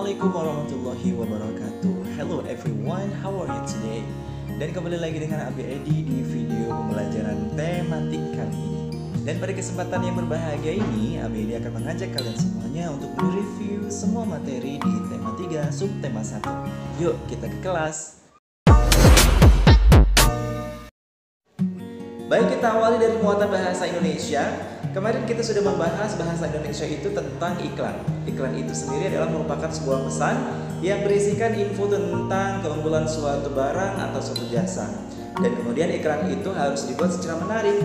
Assalamualaikum warahmatullahi wabarakatuh. Hello everyone, how are you today? Dan kembali lagi dengan Abi Edi di video pembelajaran tematik kali ini. Dan pada kesempatan yang berbahagia ini, Abi Edi akan mengajak kalian semuanya untuk mereview semua materi di tema 3 subtema 1. Yuk kita ke kelas. Baik, kita awali dari muatan bahasa Indonesia. Kemarin kita sudah membahas bahasa Indonesia itu tentang iklan. Iklan itu sendiri adalah merupakan sebuah pesan yang berisikan info tentang keunggulan suatu barang atau suatu jasa. Dan kemudian iklan itu harus dibuat secara menarik.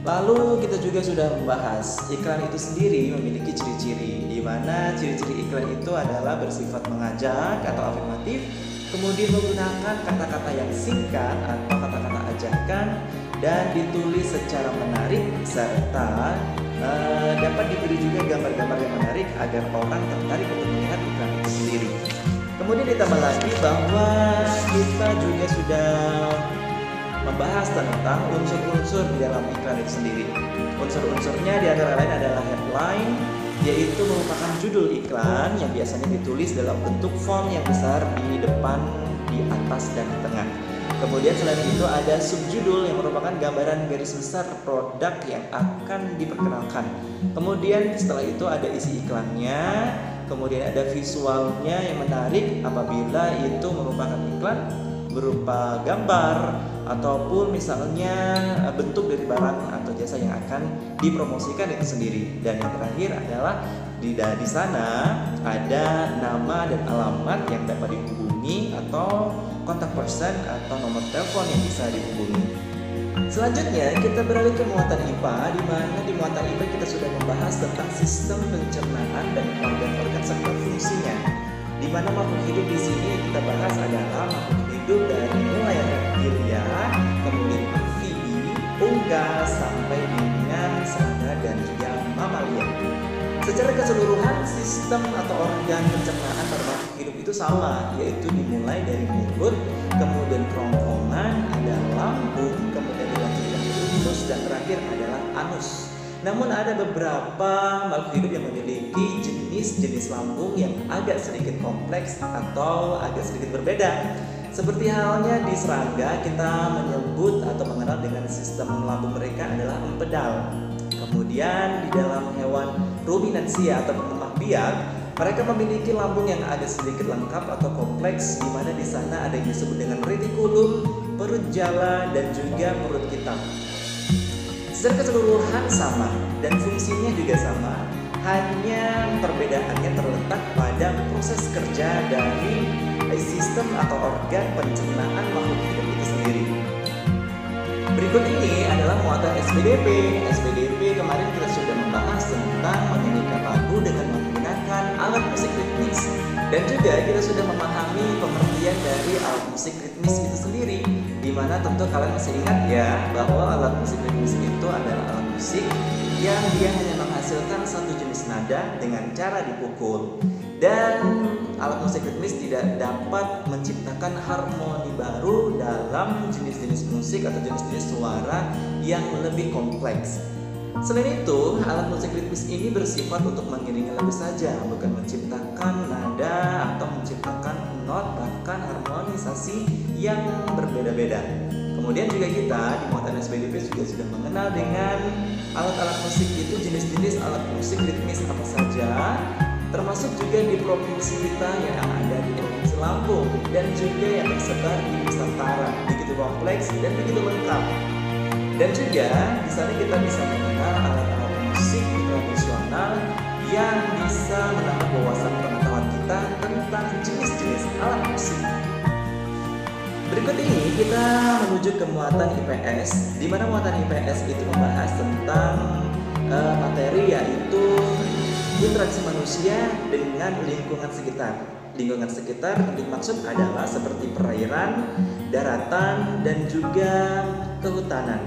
Lalu kita juga sudah membahas iklan itu sendiri memiliki ciri-ciri, di mana ciri-ciri iklan itu adalah bersifat mengajak atau afirmatif, kemudian menggunakan kata-kata yang singkat atau kata-kata ajakan, dan ditulis secara menarik, serta dapat diberi juga gambar-gambar yang menarik agar orang tertarik untuk melihat iklan itu sendiri. Kemudian ditambah lagi bahwa kita juga sudah membahas tentang unsur-unsur di dalam iklan itu sendiri. Unsur-unsurnya di antara lain adalah headline, yaitu merupakan judul iklan yang biasanya ditulis dalam bentuk font yang besar di depan, di atas, dan di tengah. Kemudian selain itu ada subjudul yang merupakan gambaran garis besar produk yang akan diperkenalkan. Kemudian setelah itu ada isi iklannya, kemudian ada visualnya yang menarik apabila itu merupakan iklan berupa gambar ataupun misalnya bentuk dari barang atau jasa yang akan dipromosikan itu sendiri. Dan yang terakhir adalah di sana ada nama dan alamat yang dapat dihubungi atau kontak person atau nomor telepon yang bisa dihubungi. Selanjutnya kita beralih ke muatan IPA, di mana di muatan IPA kita sudah membahas tentang sistem pencernaan dan organ-organ serta fungsinya. Di mana makhluk hidup di sini kita bahas adalah makhluk hidup dari mulai reptilia, kemudian amfibi, unggas sampai dengan serangga dan juga mamalia. Secara keseluruhan sistem atau organ pencernaan pada makhluk hidup itu sama, yaitu dimulai dari mulut, kemudian kerongkongan, ada lambung, kemudian dilanjutkan usus, dan terakhir adalah anus. Namun ada beberapa makhluk hidup yang memiliki jenis-jenis lambung yang agak sedikit kompleks atau agak sedikit berbeda. Seperti halnya di serangga, kita menyebut atau mengenal dengan sistem lambung mereka adalah empedal. Kemudian di dalam hewan ruminansia atau peternak biak, mereka memiliki lambung yang agak sedikit lengkap atau kompleks, di mana di sana ada yang disebut dengan retikulum, perut jala, dan juga perut hitam. Secara keseluruhan sama dan fungsinya juga sama, hanya perbedaannya terletak pada proses kerja dari sistem atau organ pencernaan makhluk hidup itu sendiri. Berikut ini adalah muatan SPDP. SPDP kemarin kita sudah membahas tentang menyanyikan lagu dengan menggunakan alat musik ritmis, dan juga kita sudah memahami pengertian dari alat musik ritmis itu sendiri, di mana tentu kalian masih ingat ya bahwa alat musik ritmis itu adalah alat musik yang dia hanya menghasilkan satu jenis nada dengan cara dipukul. Dan alat musik ritmis tidak dapat menciptakan harmoni baru dalam jenis-jenis musik atau jenis-jenis suara yang lebih kompleks. Selain itu, alat musik ritmis ini bersifat untuk mengiringi lagu saja, bukan menciptakan nada atau menciptakan not, bahkan harmonisasi yang berbeda-beda. Kemudian juga kita di muatan SPDP juga sudah mengenal dengan alat-alat musik itu, jenis-jenis alat musik ritmis apa saja, termasuk juga di provinsi kita yang ada di Provinsi Lampung dan juga yang tersebar di Nusantara, begitu kompleks dan begitu lengkap. Dan juga di sana kita bisa mengenal alat-alat musik tradisional yang bisa menambah wawasan pengetahuan kita tentang jenis-jenis alat musik. Berikut ini kita menuju ke muatan IPS, di mana muatan IPS itu membahas tentang materi yaitu interaksi manusia dengan lingkungan sekitar. Lingkungan sekitar yang dimaksud adalah seperti perairan, daratan, dan juga kehutanan.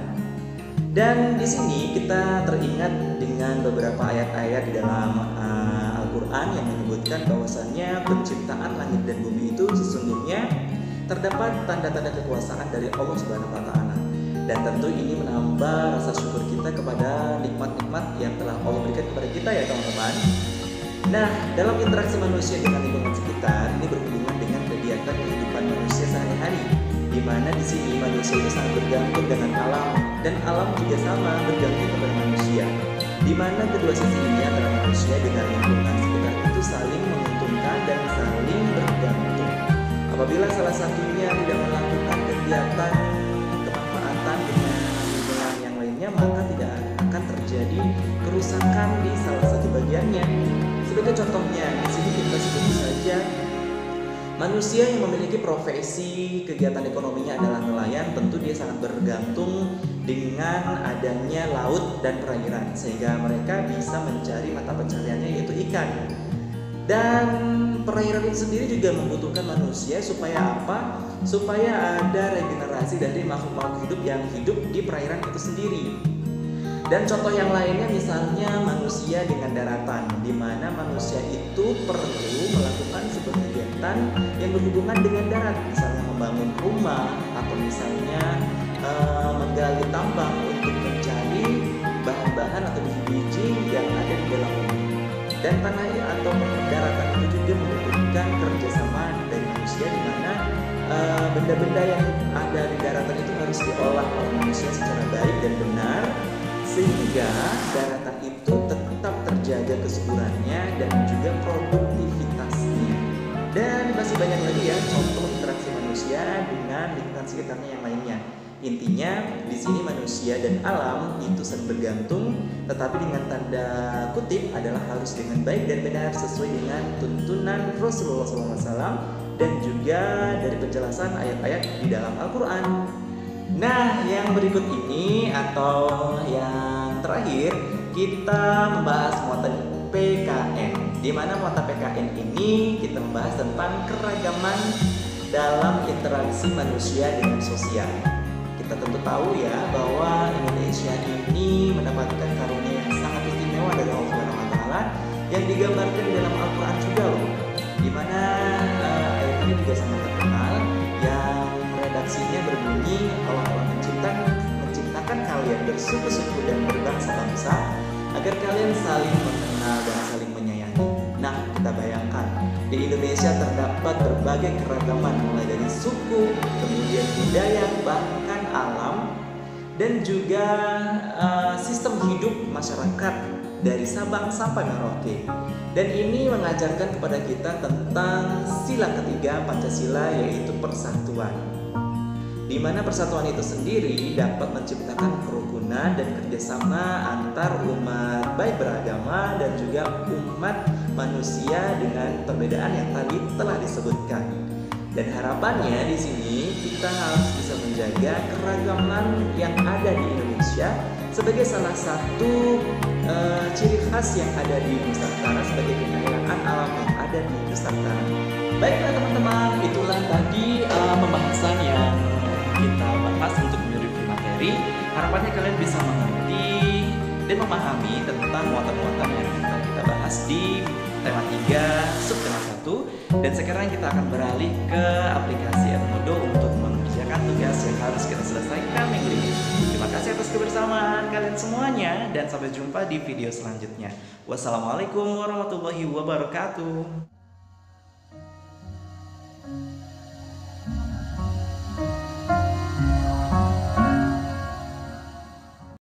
Dan di sini kita teringat dengan beberapa ayat-ayat di dalam Al-Quran yang menyebutkan bahwasannya penciptaan langit dan bumi itu sesungguhnya terdapat tanda-tanda kekuasaan dari Allah Subhanahu wa Ta'ala. Dan tentu ini menambah rasa syukur kita kepada nikmat-nikmat yang telah Allah berikan kepada kita ya teman-teman. Nah, dalam interaksi manusia dengan lingkungan sekitar ini berhubungan dengan kegiatan kehidupan manusia sehari-hari, di mana di sini manusia itu sangat bergantung dengan alam dan alam juga sama bergantung kepada manusia, di mana kedua sisi ini antara manusia dengan lingkungan sekitar itu saling menguntungkan dan saling bergantung. Apabila salah satunya tidak melakukan kegiatan kemanfaatan dengan lingkungan yang lainnya, maka tidak akan terjadi kerusakan di salah satu bagiannya. Sebagai contohnya, di sini kita sebut saja manusia yang memiliki profesi kegiatan ekonominya adalah nelayan, tentu dia sangat bergantung dengan adanya laut dan perairan, sehingga mereka bisa mencari mata pencariannya yaitu ikan. Dan perairan itu sendiri juga membutuhkan manusia supaya apa? Supaya ada regenerasi dari makhluk-makhluk hidup yang hidup di perairan itu sendiri. Dan contoh yang lainnya misalnya manusia dengan daratan, di mana manusia itu perlu melakukan sebuah kegiatan yang berhubungan dengan darat, misalnya membangun rumah atau misalnya menggali tambang untuk mencari bahan-bahan atau biji-biji yang ada di dalam bumi. Dan tanah atau daratan itu juga membutuhkan kerjasama dari manusia, di mana benda-benda yang ada di daratan itu harus diolah oleh manusia secara baik dan benar, sehingga daratan itu tetap terjaga kesuburannya dan juga produktivitasnya. Dan masih banyak lagi ya contoh interaksi manusia dengan lingkungan sekitarnya yang lainnya. Intinya di sini manusia dan alam itu saling bergantung, tetapi dengan tanda kutip adalah harus dengan baik dan benar sesuai dengan tuntunan Rasulullah SAW dan juga dari penjelasan ayat-ayat di dalam Al-Quran. Nah, yang berikut ini atau yang terakhir kita membahas muatan PKN, di mana muatan PKN ini kita membahas tentang keragaman dalam interaksi manusia dengan sosial. Kita tentu tahu ya bahwa Indonesia ini mendapatkan karunia yang sangat istimewa dari Allah Subhanahu wa taala yang digambarkan di dalam Al-Qur'an juga loh. Di mana ayat ini juga sangat terkenal yang redaksinya berbunyi, Allah telah menciptakan kalian bersuku-suku dan berbangsa-bangsa agar kalian saling mengenal dan saling menyayangi. Nah, kita bayangkan di Indonesia terdapat berbagai keragaman mulai dari suku, kemudian budaya, bahkan alam dan juga sistem hidup masyarakat dari Sabang sampai Merauke. Dan ini mengajarkan kepada kita tentang sila ketiga Pancasila, yaitu persatuan, di mana persatuan itu sendiri dapat menciptakan kerukunan dan kerjasama antar umat baik beragama dan juga umat manusia dengan perbedaan yang tadi telah disebutkan. Dan harapannya di sini kita harus bisa menjaga keragaman yang ada di Indonesia sebagai salah satu ciri khas yang ada di Nusantara, sebagai kekayaan alam yang ada di Nusantara. Baiklah teman-teman, itulah tadi pembahasan yang kita bahas untuk mereview materi. Harapannya kalian bisa mengerti dan memahami tentang muatan-muatan yang kita bahas di tema 3 subtema 1. Dan sekarang kita akan beralih ke aplikasi Edmodo untuk mengerjakan tugas yang harus kita selesaikan minggu ini. Terima kasih atas kebersamaan kalian semuanya dan sampai jumpa di video selanjutnya. Wassalamualaikum warahmatullahi wabarakatuh.